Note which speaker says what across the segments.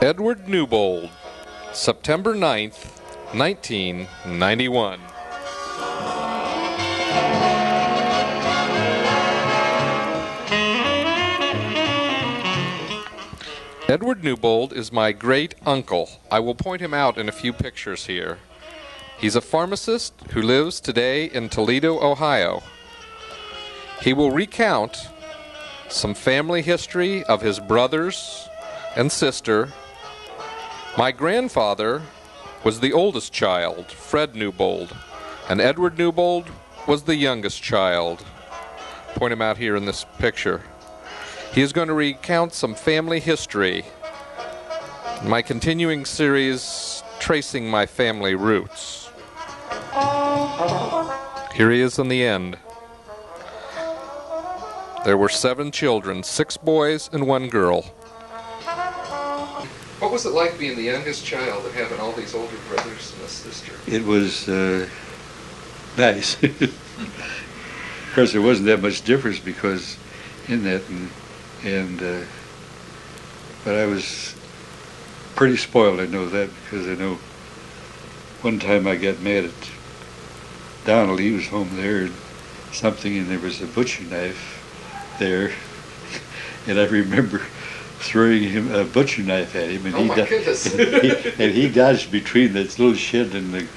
Speaker 1: Edward Newbold, September 9th, 1991. Edward Newbold is my great uncle. I will point him out in a few pictures here. He's a pharmacist who lives today in Toledo, Ohio. He will recount some family history of his brothers and sister. My grandfather was the oldest child, Fred Newbold, and Edward Newbold was the youngest child. Point him out here in this picture. He is going to recount some family history. My continuing series, Tracing My Family Roots. Here he is in the end. There were 7 children, 6 boys and 1 girl. What was it like being the youngest child and having all these older brothers and a sister?
Speaker 2: It was nice. Of course, there wasn't that much difference because in that, but I was pretty spoiled. I know that because I know one time I got mad at Donald. He was home there and something, and there was a butcher knife there, and I remember throwing him a butcher knife at him, and he dodged between that little shed in the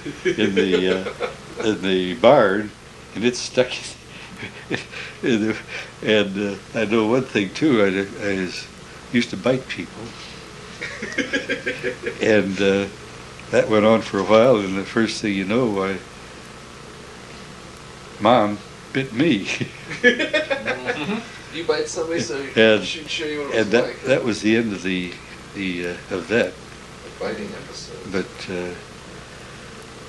Speaker 2: barn, and it stuck. And I know one thing too. I used to bite people, and that went on for a while. And the first thing you know, Mom bit me.
Speaker 1: You bite somebody so you should show you what it was like.
Speaker 2: That was the end of the of that.
Speaker 1: The biting episode.
Speaker 2: But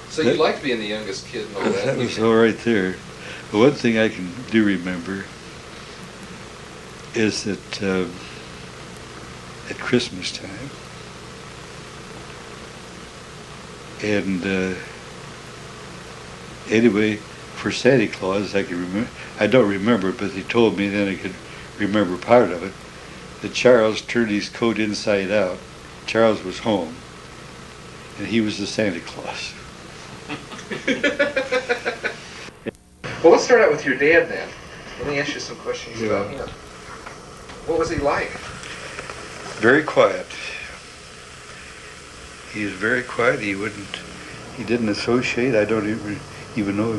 Speaker 1: so you liked being the youngest kid and all that.
Speaker 2: That was all right there. But one thing I do remember is that at Christmas time, and anyway, for Santa Claus, I can remember. I don't remember, but they told me then I could remember part of it. That Charles turned his coat inside out. Charles was home, and he was the Santa Claus.
Speaker 1: Well, let's start out with your dad then. Let me ask you some questions about him. What was he like?
Speaker 2: Very quiet. He was very quiet. He didn't associate. I don't even know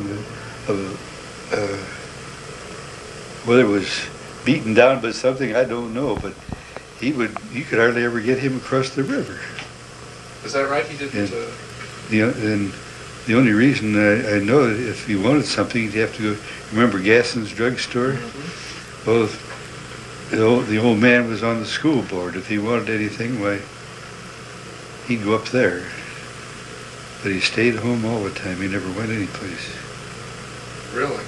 Speaker 2: whether it was beaten down by something, I don't know, but you could hardly ever get him across the river.
Speaker 1: Is that right? He didn't.
Speaker 2: And the only reason I know that if he wanted something, he'd have to go. Remember Gasson's drugstore? Mm-hmm. Well, the old man was on the school board. If he wanted anything, why, he'd go up there. But he stayed home all the time. He never went anyplace.
Speaker 1: Really?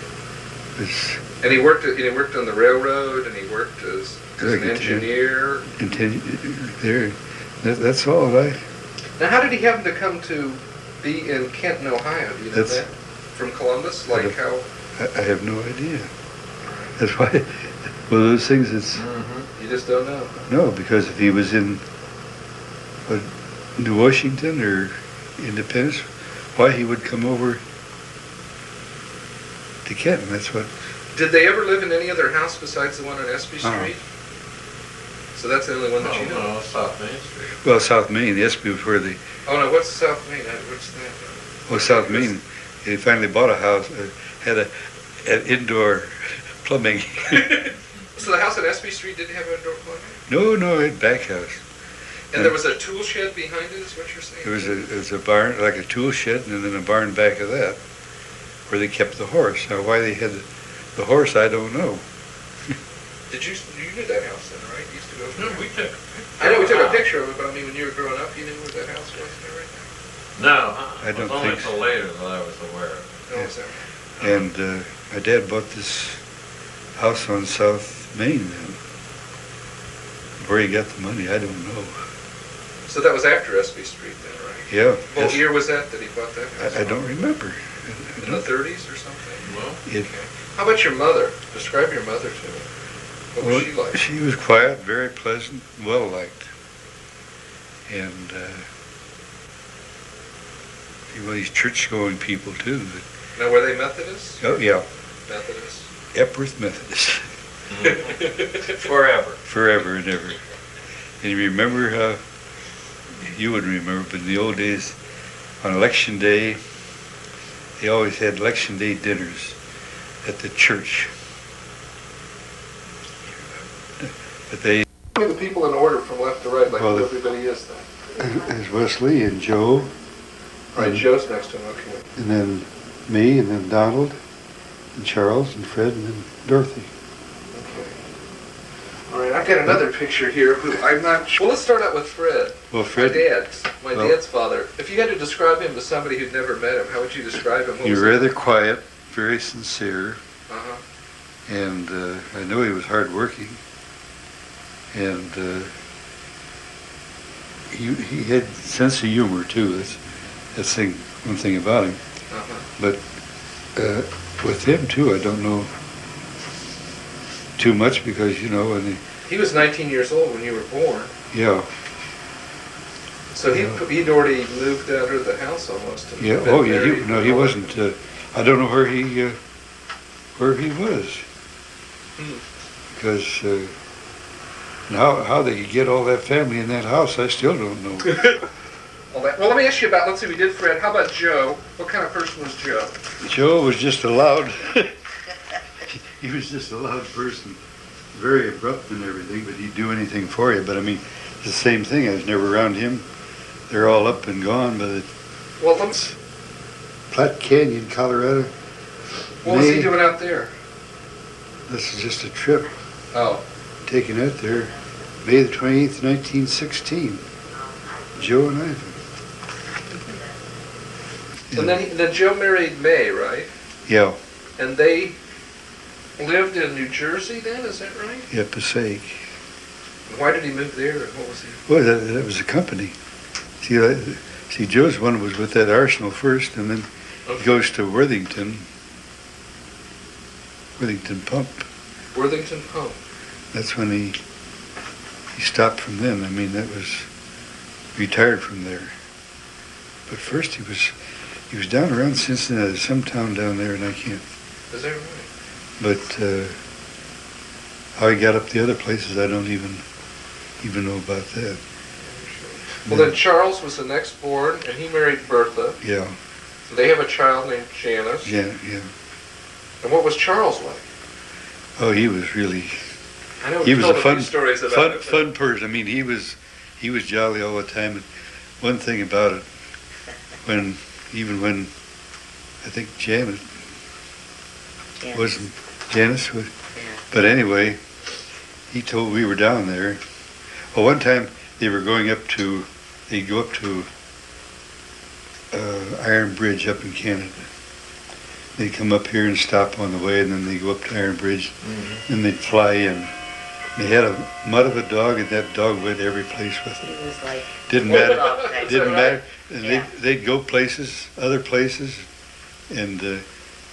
Speaker 1: And he worked on the railroad, and he worked as an engineer.
Speaker 2: There, that's all.
Speaker 1: Now, how did he happen to come to be in Kenton, Ohio? Do you know that? From Columbus?
Speaker 2: I have no idea. That's why. Well, those things.
Speaker 1: You just don't know.
Speaker 2: No, because if he was in New Washington or Independence, why he would come over to Kenton? That's what.
Speaker 1: Did they ever live in any other house besides the one on Espy Street? So that's the only one that you know?
Speaker 3: No, South Main Street.
Speaker 2: Well, South Main, Espy was where the...
Speaker 1: Oh, no, what's South Main? What's that?
Speaker 2: Well, South Main, he finally bought a house, had an indoor plumbing.
Speaker 1: So the house on Espy Street didn't have indoor plumbing?
Speaker 2: No, it had back house.
Speaker 1: And there was a tool shed behind it, is what you're saying?
Speaker 2: There was a barn, like a tool shed, and then a barn back of that, where they kept the horse. Now, why they had the horse, I don't know.
Speaker 1: You knew that house then, right? You used to go through
Speaker 3: No, we took.
Speaker 1: I know we took a picture of it, but I mean, when you were growing up, you knew where that house was and everything?
Speaker 3: No,
Speaker 2: I don't
Speaker 3: it was only
Speaker 2: think so.
Speaker 3: Toledo that I was aware of.
Speaker 1: No, is that right?
Speaker 2: And my dad bought this house on South Main then. Where he got the money, I don't know.
Speaker 1: So that was after Espy Street then, right?
Speaker 2: Yeah.
Speaker 1: What year was that he bought that house?
Speaker 2: I don't remember.
Speaker 1: In the 30s or something?
Speaker 3: Well,
Speaker 1: Okay. How about your mother? Describe your mother to me. What was she like?
Speaker 2: She was quiet, very pleasant, well liked. and well, these church-going people too.
Speaker 1: Now, were they Methodists?
Speaker 2: Oh yeah,
Speaker 1: Methodists.
Speaker 2: Epworth Methodist.
Speaker 3: Forever.
Speaker 2: Forever and ever. And you remember how, you wouldn't remember, but in the old days, on election day, they always had election day dinners at the church. But they...
Speaker 1: The people in order from left to right, like
Speaker 2: Well,
Speaker 1: everybody is then.
Speaker 2: There's Wesley and Joe.
Speaker 1: Right, Joe's next to him, okay.
Speaker 2: And then me, and then Donald, and Charles, and Fred, and then Dorothy.
Speaker 1: All right, I've got another picture here who I'm not sure. Well, let's start out with Fred.
Speaker 2: Well, Fred...
Speaker 1: My dad's father. If you had to describe him to somebody who'd never met him, how would you describe him?
Speaker 2: He was rather quiet, very sincere,
Speaker 1: Uh-huh.
Speaker 2: and I know he was hardworking, and he had sense of humor too. That's one thing about him.
Speaker 1: Uh-huh.
Speaker 2: But with him too, I don't know too much because, you know, and
Speaker 1: He was 19 years old when you were born.
Speaker 2: yeah,
Speaker 1: So he'd already moved out of the house almost. And
Speaker 2: yeah.
Speaker 1: been
Speaker 2: Oh, yeah.
Speaker 1: married
Speaker 2: No, he
Speaker 1: and all
Speaker 2: wasn't. I don't know where he was, because how they could get all that family in that house, I still don't know.
Speaker 1: that. Well, let me ask you about, let's see, we did Fred. How about Joe? What kind of person was Joe?
Speaker 2: Joe was just a loud. He was just a loud person, very abrupt and everything, but he'd do anything for you. But I mean, it's the same thing. I was never around him. They're all up and gone, but
Speaker 1: Well, let's.
Speaker 2: Platte Canyon, Colorado.
Speaker 1: What was he doing out there?
Speaker 2: This is just a trip
Speaker 1: Oh.
Speaker 2: taken out there, May the 28th, 1916. Joe and Ivan.
Speaker 1: And then Joe married May, right?
Speaker 2: Yeah,
Speaker 1: And they lived in New Jersey then, is that right?
Speaker 2: yeah, Passaic.
Speaker 1: Why did he move there? And what was he?
Speaker 2: Well, that was a company. See, Joe's one was with that Arsenal first, and then he goes to Worthington Pump.
Speaker 1: Worthington Pump.
Speaker 2: That's when he stopped from them. I mean, that was retired from there. But first he was down around Cincinnati, some town down there, and I can't.
Speaker 1: Is that right?
Speaker 2: But how he got up the other places, I don't even know about that.
Speaker 1: Well, then Charles was the next born, and he married Bertha.
Speaker 2: Yeah.
Speaker 1: They have a child named Janice.
Speaker 2: Yeah.
Speaker 1: And what was Charles like?
Speaker 2: Oh, he was really.
Speaker 1: I know
Speaker 2: He was a
Speaker 1: few
Speaker 2: fun
Speaker 1: stories about it.
Speaker 2: fun person. I mean, he was jolly all the time. And one thing about it, even when I think Janice was, but anyway, we were down there. Well, one time they'd go up to Iron Bridge up in Canada. They'd come up here and stop on the way, and then they'd go up to Iron Bridge, and they'd fly in. They had a mutt of a dog, and that dog went every place with it.
Speaker 4: He was like,
Speaker 2: Didn't matter. And they'd go places, other places, and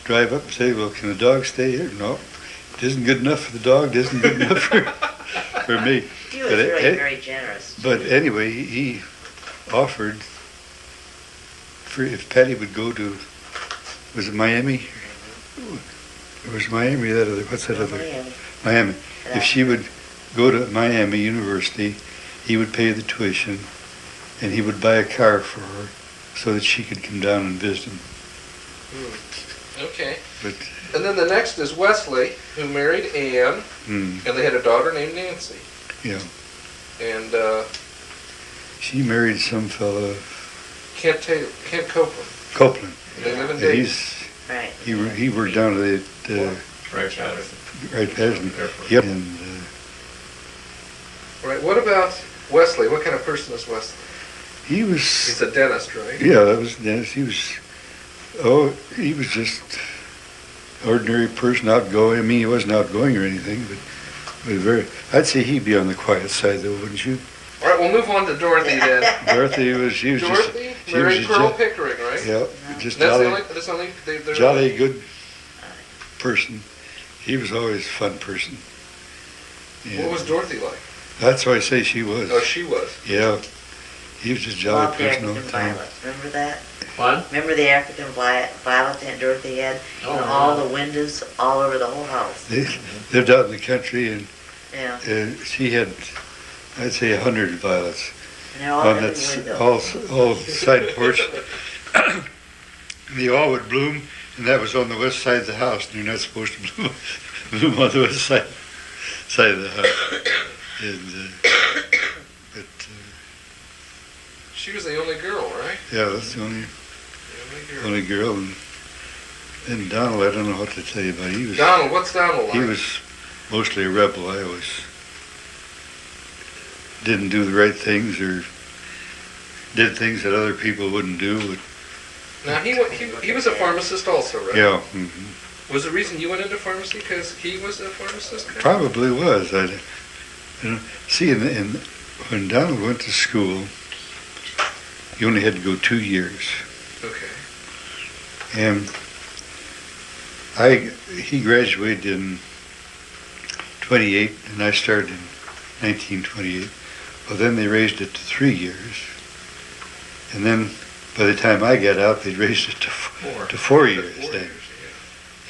Speaker 2: drive up and say, well, can the dog stay here? No, it isn't good enough for the dog, it isn't good enough for me.
Speaker 4: he was really very generous.
Speaker 2: But anyway, he offered, if Patty would go to, was it Miami? Or was Miami that other, what's that other? Miami. If she would go to Miami University, he would pay the tuition, and he would buy a car for her so that she could come down and visit him.
Speaker 1: Okay.
Speaker 2: But,
Speaker 1: And then the next is Wesley, who married Anne, and they had a daughter named Nancy.
Speaker 2: yeah,
Speaker 1: And
Speaker 2: she married some fella,
Speaker 1: Kent Copeland.
Speaker 2: Copeland.
Speaker 1: They live in
Speaker 2: And
Speaker 1: Dayton.
Speaker 4: Right.
Speaker 2: he worked down at
Speaker 3: Right, Patterson.
Speaker 2: Patterson.
Speaker 3: Airport.
Speaker 2: Yep. And
Speaker 1: Right. What about Wesley? What kind of person is Wesley?
Speaker 2: he was.
Speaker 1: He's a dentist, right?
Speaker 2: Yeah, that was Dennis. He was just ordinary person, outgoing. I mean, he wasn't outgoing or anything, but I'd say he'd be on the quiet side, though, wouldn't you?
Speaker 1: All right, we'll move on to Dorothy then.
Speaker 2: Dorothy she was
Speaker 1: Dorothy
Speaker 2: just,
Speaker 1: married Pearl Pickering, right?
Speaker 2: yeah, just
Speaker 1: That's
Speaker 2: jolly,
Speaker 1: they're
Speaker 2: jolly good person. He was always a fun person.
Speaker 1: What was Dorothy like?
Speaker 2: That's why I say she was.
Speaker 1: Oh, she was.
Speaker 2: Yeah, He was a jolly
Speaker 4: Loved the
Speaker 2: person all
Speaker 4: African
Speaker 2: the time.
Speaker 4: violet. Remember that?
Speaker 3: What?
Speaker 4: Remember the African violet Aunt Dorothy had?
Speaker 3: Oh,
Speaker 4: And
Speaker 3: yeah.
Speaker 4: all the windows all over the whole house.
Speaker 2: They lived out in the country, and
Speaker 4: Yeah.
Speaker 2: she had, I'd say, 100 violets
Speaker 4: And they're all
Speaker 2: on
Speaker 4: in
Speaker 2: that
Speaker 4: the window.
Speaker 2: all side porch. They all would bloom, and that was on the west side of the house. And you're not supposed to bloom on the west side of the house. And but
Speaker 1: She was the only girl, right?
Speaker 2: yeah, that's the
Speaker 1: The only girl.
Speaker 2: only girl. And Donald, I don't know what to tell you about. He was
Speaker 1: Donald, what's Donald like?
Speaker 2: he was mostly a rebel. I always didn't do the right things or did things that other people wouldn't do. But,
Speaker 1: Now, he was a pharmacist also, right?
Speaker 2: yeah,
Speaker 1: Was the reason you went into pharmacy because he was a pharmacist?
Speaker 2: probably was. See, when Donald went to school, he only had to go 2 years.
Speaker 1: Okay.
Speaker 2: And he graduated in 28, and I started in 1928. Well, then they raised it to 3 years. And then by the time I got out, they'd raised it to 4 years then.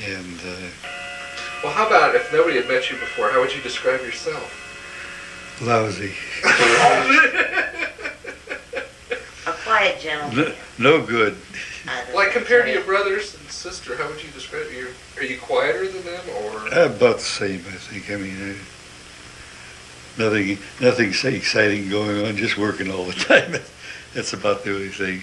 Speaker 2: And
Speaker 1: Well, how about if nobody had met you before, how would you describe yourself?
Speaker 2: lousy.
Speaker 4: A quiet gentleman.
Speaker 2: No good.
Speaker 1: Like compared to your brothers and sister, how would you describe you? Are you quieter than them, or?
Speaker 2: About the same, I think. I mean, nothing exciting going on, just working all the time. That's about the only thing.